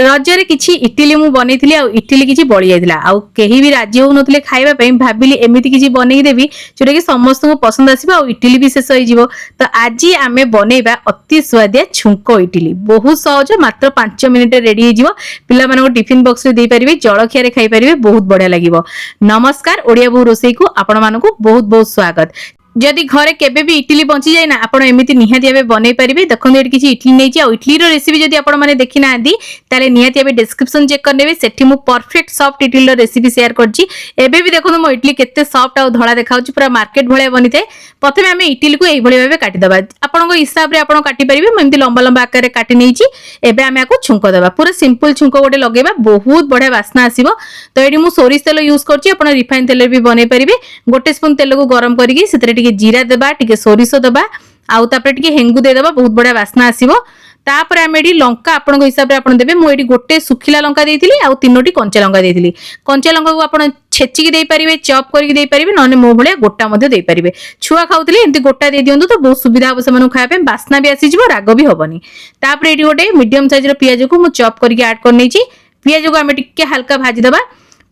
रजरे किछि इडली मु बनैथिली आ इडली किछि बळी जायतिला आ केही भी राज्य हो नथले खाइबा पई भाबिली एमिति किछि बनै देबी जोटा कि समस्त को पसंद आसीबा आ इडली भी शेष होई जिवो। तो आज आमे बनेबा अति स्वादिया छुंको इडली बहुत सहज मात्र 5 मिनिट रेडी हो जिवो। पिला मानको टिफिन बॉक्स रे देई परिबे जळखिया रे खाइ परिबे बहुत बढ़िया लागिवो। नमस्कार ओडिया बहु रोसई को आपण मानको बहुत बहुत स्वागत। जदि घरे केबे भी इडली बंची जाय ना आपण एमिति निहाती भाबे बनै परिबे। देखो एठी किछि इडली नै छी आ इडली रो रेसिपी जदि आपण माने देखि ना आदी ताले निहाती भाबे डिस्क्रिप्शन चेक कर नेबे सेठी मु परफेक्ट सॉफ्ट इडली रो रेसिपी शेयर करछि। एबे भी देखो मो इडली केते सॉफ्ट आ धळा देखाउछि पूरा मार्केट भळे बनिते। प्रथमे हमें इडली को एई भळे भाबे काटि दबा आपण को हिसाब रे आपण काटि परिबे। म एमिति लंबा लंबा आकार रे काटि नै छी। एबे हमें आको छुंको दबा पूरा सिंपल छुंको गोटे लगेबा बहुत बढ़िया वासना आसीबो। तो एडी मु सोरिस तेल यूज करछि आपण रिफाइन तेल भी बनै परिबे। गोटे स्पून तेल को गरम करिकि सेतरे टिके जीरा देबा टिके सोरिस देबा आउ तापर टिके हेंगु दे देबा बहुत बढ़िया वासना आसीबो। तापर हम एडी लंका आपण को हिसाब रे आपण देबे। मु एडी गोटे सुखिला लंका देइथिली आउ तीनोटी कंचा लंका देइथिली। कंचा लंका को आपण छेची के देई परिबे चॉप करके देई परिबे नने मो भले गोटा मध्ये देई परिबे। छुआ खाउथिले एंती गोटा दे दियंतु तो बहुत सुविधा हो सेमनु खाया पे वासना भी आसी जिवो राग भी होबनी। तापर एडी गोटे मीडियम साइज रो पियाज को मु चॉप करके ऐड कर नै छी। पियाज को हम टिके हल्का भाजी दबा।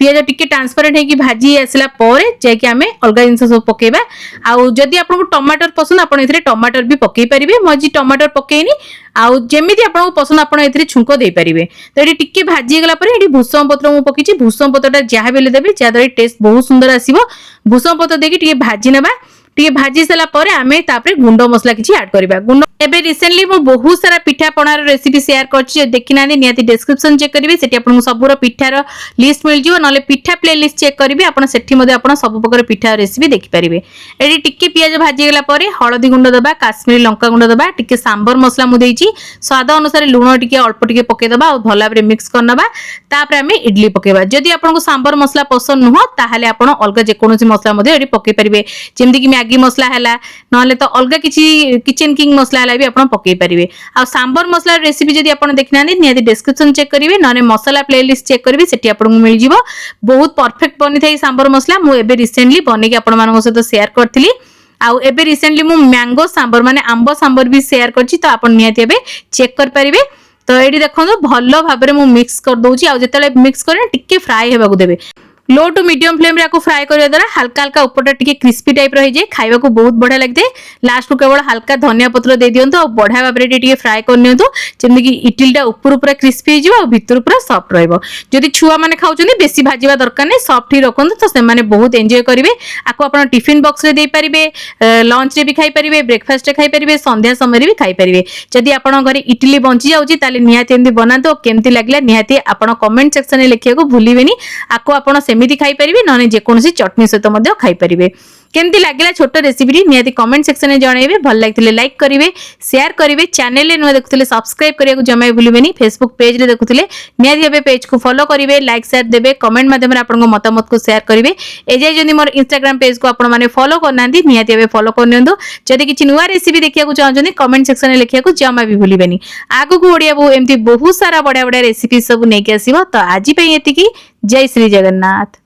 पियाज टिके ट्रांसपेरेंट है कि भाजी आसला परे जे कि हमें अलगा जिंस सब पकेबा। आउ जदि आपन टमाटर पसंद आपन एथिरे टमाटर भी पकेई परिबे। मजी टमाटर पकेइनी आउ जेमिति आपन पसंद आपन एथिरे छुंको देई परिबे। तो एडी टिके भाजी गेला परे एडी भुसम पत्र मु पकिछि। भुसम पत्रटा जहा बेले देबे जा दरे टेस्ट बहुत सुंदर आसीबो। भुसम पत्र देकी टिके भाजी नेबा। टिके भाजी सला परे आमे तापरे गुंडो मसला किछि ऐड करबा। गुंडो एबे रिसेंटली मु बहुत सारा पिठा पणार रेसिपी शेयर करछि। देखि नानी नियति डिस्क्रिप्शन चेक करिवे सेठी आपन सबुरो पिठार लिस्ट मिल जिवो। नले पिठा प्लेलिस्ट चेक करिवे आपन सेठी मध्ये आपन सब प्रकार पिठा रेसिपी देखि परिवे। एडी टिके पियाज भाजी गेला परे हळदी गुंड दबा काश्मीरी लंका गुंड दबा टिके सांबर मसला मु देइछि। स्वाद अनुसार लूण टिके अल्प टिके पके दबा और भला बरे मिक्स करनबा। तापर हमें इडली पकेबा। जदि आपन को सांबर मसला पसंद नुह ताहाले आपन अलगा जे कोनोसी मसला मध्ये एडी पके परिवे। जेमति कि मैगी मसला हैला नले तो अलगा किछि किचन किंग मसला भी आपण पके परिवे। आ सांबर मसला रेसिपी जदि आपण देखना नियति डिस्क्रिप्शन चेक करिवे नने मसला प्लेलिस्ट चेक करिवे सेठी आपण मिल जिवो। बहुत परफेक्ट बनि थाई सांबर मसला। मु एबे रिसेंटली बने के आपण मानको सहित शेयर करथिली। आउ एबे रिसेंटली मु मैंगो सांबर माने आंबो सांबर भी शेयर करछि। तो आपण नियति एबे चेक कर परिवे। तो एडी देखंतु भलो भाबरे मु मिक्स कर दोछि। आउ जेतले मिक्स करे टिके फ्राई हेबाकू देबे। लो टू मीडियम फ्लेम रे आको फ्राई करिया द्वारा हल्का हल्का ऊपरटा टिके क्रिस्पी टाइप रही जाय खाइबा को बहुत बढ़िया लगते। लास्ट को केवल हल्का धनिया पत्र दे दियंतु और बढ़िया भाबरे टिके फ्राई कर नियंतु जेमि कि इडलीटा ऊपर पूरा क्रिस्पी हो जिवो और भीतर पूरा सॉफ्ट रहइबो। जदि छुआ माने खाउचंदी बेसी भाजीबा दरकार नै सॉफ्ट ही रखंतु तो से माने बहुत एन्जॉय करिवे। आको आपण टिफिन बॉक्स रे दे परिबे लंच रे भी खाइ परिबे ब्रेकफास्ट रे खाइ परिबे संध्या समय रे भी खाइ परिबे। जदि आपण घरे इडली बंची जाउची ताले निहाती एंदी बनातो केमति लागला निहाती आपण कमेंट सेक्शन रे लिखिया को भूलिबेनी। आको आपण सेमिति खाइ परिबे नने जे कोनोसी चटनी सहित मध्य खाइ परिबे। केमति लागिला छोट रेसिपी निहाती कमेंट सेक्शन में जणाइबे। भल लागितले लाइक करिवे शेयर करिवे। चैनल रे न देखुतले सब्सक्राइब करिया को जमाय भूलिबेनी। फेसबुक पेज रे देखुतले निहाती एबे पेज को फॉलो करिवे लाइक शेयर देबे कमेंट माध्यम रे आपन मतामत को शेयर करिवे। एजे जदि मोर इंस्टाग्राम पेज को आपन माने फॉलो करनांती निहाती एबे फॉलो करनियंतु। जदि किछि नुवा रेसिपी देखिया को चाहछनी कमेंट सेक्शन रे लिखिया को जमा भी भूलिबेनी। आगु को ओडिया बहु एमती बहुत सारा बडा बडा रेसिपी सब नेके आसीबो। तो आज पई एतिकी जय श्री जगन्नाथ।